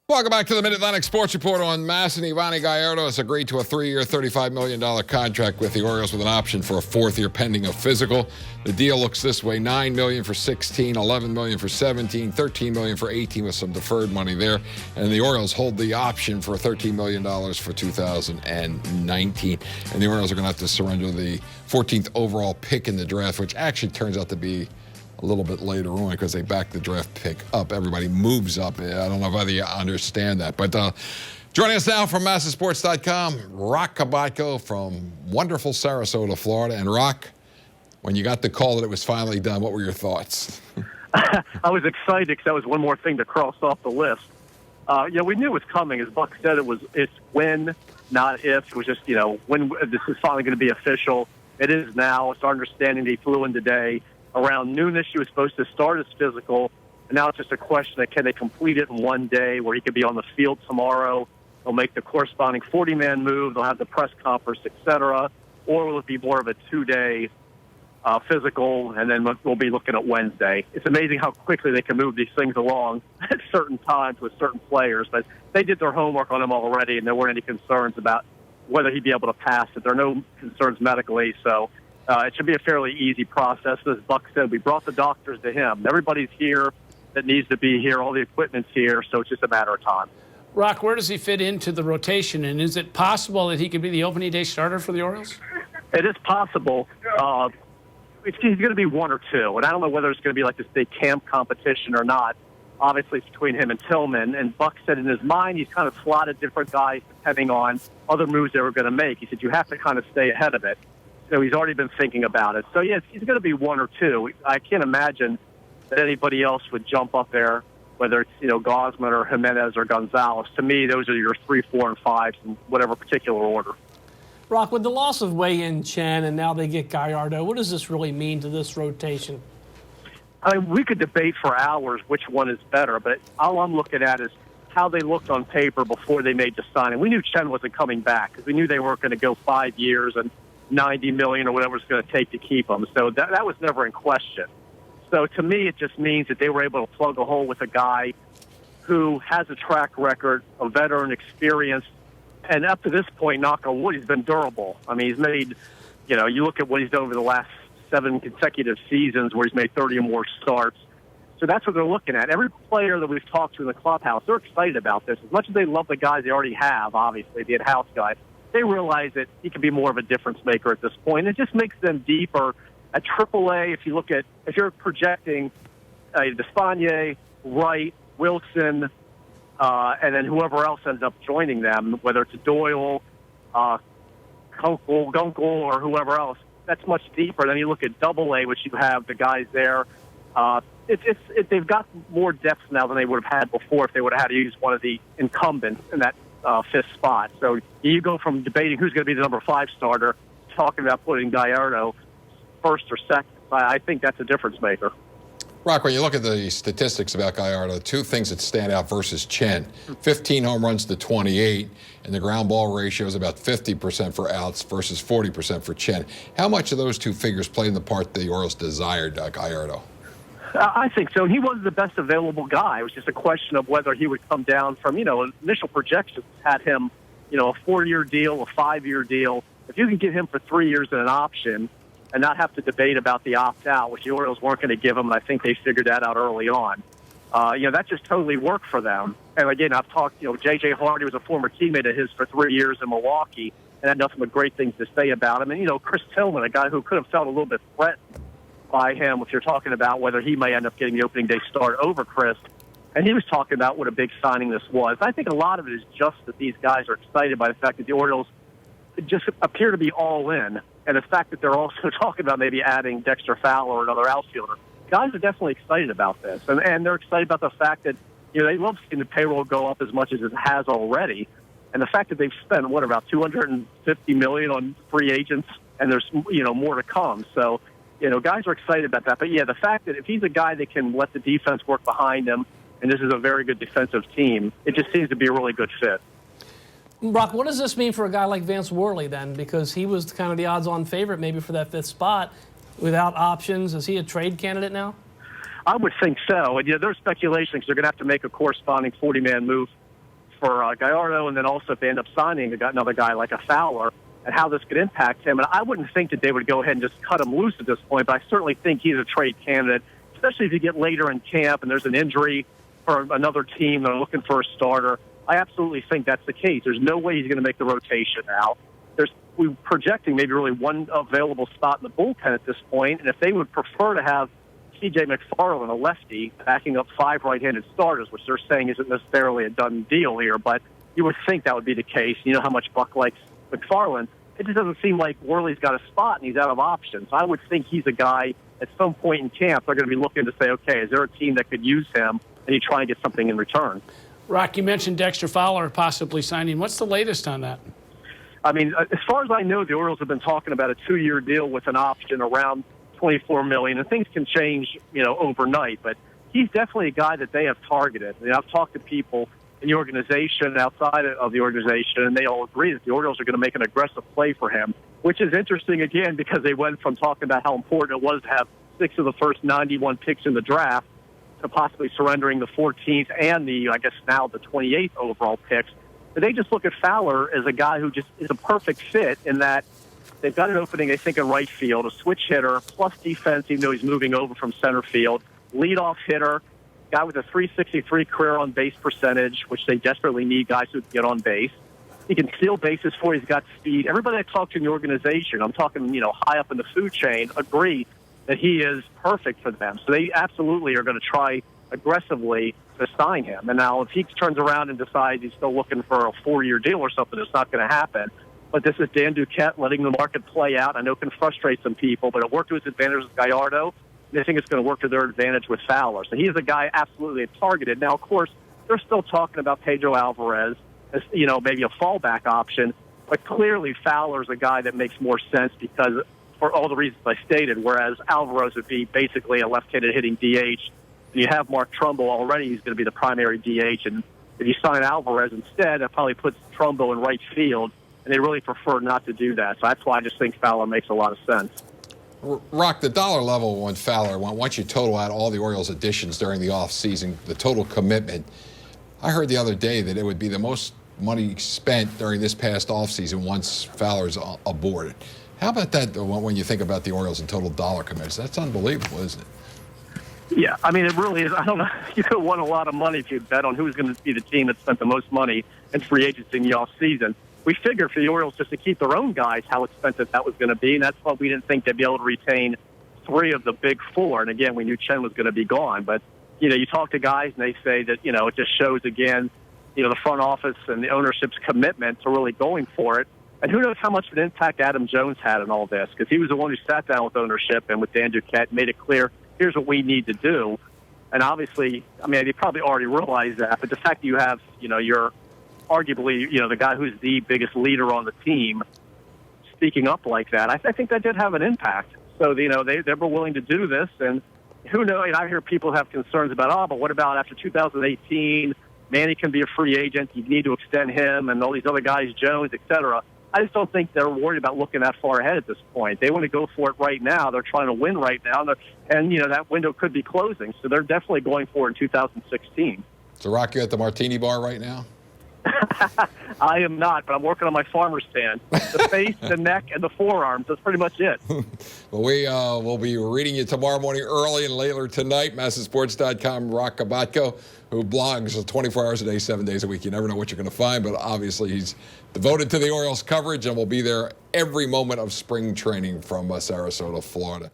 Welcome back to the Mid-Atlantic Sports Report on MASN. Yovani Gallardo has agreed to a 3-year, $35 million contract with the Orioles with an option for a 4th year pending a physical. The deal looks this way: $9 million for 16, $11 million for 17, $13 million for 18 with some deferred money there. And the Orioles hold the option for $13 million for 2019. And the Orioles are going to have to surrender the 14th overall pick in the draft, which actually turns out to be a little bit later on because they back the draft pick up. Everybody moves up. I don't know whether you understand that. But joining us now from MASNsports.com, Roch Kubatko from wonderful Sarasota, Florida. And Roch, when you got the call that it was finally done, what were your thoughts? I was excited because that was one more thing to cross off the list. We knew it was coming. As Buck said, it's when, not if. It was just, when this is finally going to be official. It is now. It's our understanding he flew in today. Around noonish, he was supposed to start his physical, and now it's just a question of can they complete it in one day where he could be on the field tomorrow. They'll make the corresponding 40-man move. They'll have the press conference, etc. Or will it be more of a 2-day physical, and then we'll be looking at Wednesday. It's amazing how quickly they can move these things along at certain times with certain players. But they did their homework on him already, and there weren't any concerns about whether he'd be able to pass it. There are no concerns medically, so it should be a fairly easy process. As Buck said, we brought the doctors to him. Everybody's here that needs to be here. All the equipment's here, so it's just a matter of time. Roch, where does he fit into the rotation, and is it possible that he could be the opening day starter for the Orioles? It is possible. He's going to be one or two, and I don't know whether it's going to be like this big camp competition or not. Obviously, it's between him and Tillman, and Buck said in his mind he's kind of slotted different guys depending on other moves they were going to make. He said you have to kind of stay ahead of it. So he's already been thinking about it. So, yes, he's going to be one or two. I can't imagine that anybody else would jump up there, whether it's, Gausman or Jimenez or Gonzalez. To me, those are your 3, 4, and 5s in whatever particular order. Roch, with the loss of Wei-Yin Chen and now they get Gallardo, what does this really mean to this rotation? I mean, we could debate for hours which one is better, but all I'm looking at is how they looked on paper before they made the signing. We knew Chen wasn't coming back because we knew they weren't going to go 5 years and $90 million or whatever it's going to take to keep him. So that was never in question. So to me, it just means that they were able to plug a hole with a guy who has a track record, a veteran experience, and up to this point, knock on wood, he's been durable. I mean, he's made, you look at what he's done over the last 7 consecutive seasons where he's made 30 or more starts. So that's what they're looking at. Every player that we've talked to in the clubhouse, they're excited about this. As much as they love the guys they already have, obviously, the in-house guys, they realize that he can be more of a difference maker at this point. It just makes them deeper. At AAA, if you're projecting Despagne, Wright, Wilson, and then whoever else ends up joining them, whether it's Doyle, Gunkel, or whoever else, that's much deeper. Then you look at AA, which you have the guys there. They've got more depth now than they would have had before if they would have had to use one of the incumbents in that 5th spot. So you go from debating who's going to be the number 5 starter, talking about putting Gallardo 1st or 2nd. I think that's a difference maker. Roch, when you look at the statistics about Gallardo, 2 things that stand out versus Chen: 15 home runs to 28, and the ground ball ratio is about 50% for outs versus 40% for Chen. How much of those 2 figures played in the part the Orioles desired Gallardo? I think so. He was the best available guy. It was just a question of whether he would come down from, initial projections had him, a 4-year deal, a 5-year deal. If you can get him for 3 years and an option and not have to debate about the opt-out, which the Orioles weren't going to give him, and I think they figured that out early on, that just totally worked for them. And, again, I've talked, J.J. Hardy was a former teammate of his for 3 years in Milwaukee and had nothing but great things to say about him. And, Chris Tillman, a guy who could have felt a little bit threatened by him if you're talking about whether he may end up getting the opening day start over Chris. And he was talking about what a big signing this was. I think a lot of it is just that these guys are excited by the fact that the Orioles just appear to be all in, and the fact that they're also talking about maybe adding Dexter Fowler or another outfielder. Guys are definitely excited about this, and they're excited about the fact that they love seeing the payroll go up as much as it has already, and the fact that they've spent about $250 million on free agents, and there's more to come. So guys are excited about that. But, yeah, the fact that if he's a guy that can let the defense work behind him, and this is a very good defensive team, it just seems to be a really good fit. Roch, what does this mean for a guy like Vance Worley then? Because he was kind of the odds-on favorite maybe for that 5th spot without options. Is he a trade candidate now? I would think so. And, there's speculation because they're going to have to make a corresponding 40-man move for Gallardo, and then also if they end up signing another guy like a Fowler, and how this could impact him. And I wouldn't think that they would go ahead and just cut him loose at this point, but I certainly think he's a trade candidate, especially if you get later in camp and there's an injury for another team that are looking for a starter. I absolutely think that's the case. There's no way he's going to make the rotation now. We're projecting maybe really one available spot in the bullpen at this point, and if they would prefer to have C.J. McFarland, a lefty, backing up 5 right-handed starters, which they're saying isn't necessarily a done deal here, but you would think that would be the case. You know how much Buck likes McFarland. It just doesn't seem like Worley's got a spot and he's out of options. I would think he's a guy at some point in camp they're going to be looking to say, okay, is there a team that could use him, and you try and get something in return. Roch, you mentioned Dexter Fowler possibly signing. What's the latest on that? I mean, as far as I know, the Orioles have been talking about a 2-year deal with an option around $24 million, and things can change, overnight. But he's definitely a guy that they have targeted. I mean, I've talked to people in the organization, outside of the organization, and they all agree that the Orioles are going to make an aggressive play for him, which is interesting, again, because they went from talking about how important it was to have 6 of the first 91 picks in the draft to possibly surrendering the 14th and now the 28th overall picks. But they just look at Fowler as a guy who just is a perfect fit in that they've got an opening, I think, in right field, a switch hitter, plus defense, even though he's moving over from center field, leadoff hitter, guy with a .363 career on base percentage, which they desperately need guys who can get on base. He can steal bases for you. He's got speed. Everybody I talked to in the organization, I'm talking, high up in the food chain, agree that he is perfect for them. So they absolutely are going to try aggressively to sign him. And now if he turns around and decides he's still looking for a 4-year deal or something, it's not going to happen. But this is Dan Duquette letting the market play out. I know it can frustrate some people, but it worked to his advantage with Gallardo. And I think it's going to work to their advantage with Fowler. So he is a guy absolutely targeted. Now, of course, they're still talking about Pedro Alvarez as, maybe a fallback option. But clearly Fowler's a guy that makes more sense because for all the reasons I stated, whereas Alvarez would be basically a left-handed hitting DH. And you have Mark Trumbo already. He's going to be the primary DH. And if you sign Alvarez instead, that probably puts Trumbo in right field. And they really prefer not to do that. So that's why I just think Fowler makes a lot of sense. Roch, the dollar level on Fowler, once you total out all the Orioles additions during the offseason, the total commitment, I heard the other day that it would be the most money spent during this past offseason once Fowler's aboard. How about that when you think about the Orioles and total dollar commitments? That's unbelievable, isn't it? Yeah, I mean, it really is. I don't know. You could have won a lot of money if you bet on who's going to be the team that spent the most money in free agency in the offseason. We figured for the Orioles just to keep their own guys how expensive that was going to be, and that's why we didn't think they'd be able to retain 3 of the big 4. And, again, we knew Chen was going to be gone. But, you talk to guys, and they say that, it just shows, again, the front office and the ownership's commitment to really going for it. And who knows how much of an impact Adam Jones had in all this, because he was the one who sat down with ownership and with Dan Duquette and made it clear, here's what we need to do. And obviously, I mean, they probably already realized that, but the fact that you have, you're arguably, the guy who's the biggest leader on the team speaking up like that, I think that did have an impact. So, they were willing to do this. And who knows, and I hear people have concerns about, but what about after 2018? Manny can be a free agent. You need to extend him and all these other guys, Jones, et cetera. I just don't think they're worried about looking that far ahead at this point. They want to go for it right now. They're trying to win right now. And that window could be closing. So they're definitely going for it in 2016. So, Roch, you at the martini bar right now? I am not, but I'm working on my farmer's stand. The face, the neck, and the forearms. That's pretty much it. Well, we will be reading you tomorrow morning early and later tonight. MASNsports.com, Roch Kubatko, who blogs 24 hours a day, 7 days a week. You never know what you're going to find, but obviously he's devoted to the Orioles coverage and will be there every moment of spring training from Sarasota, Florida.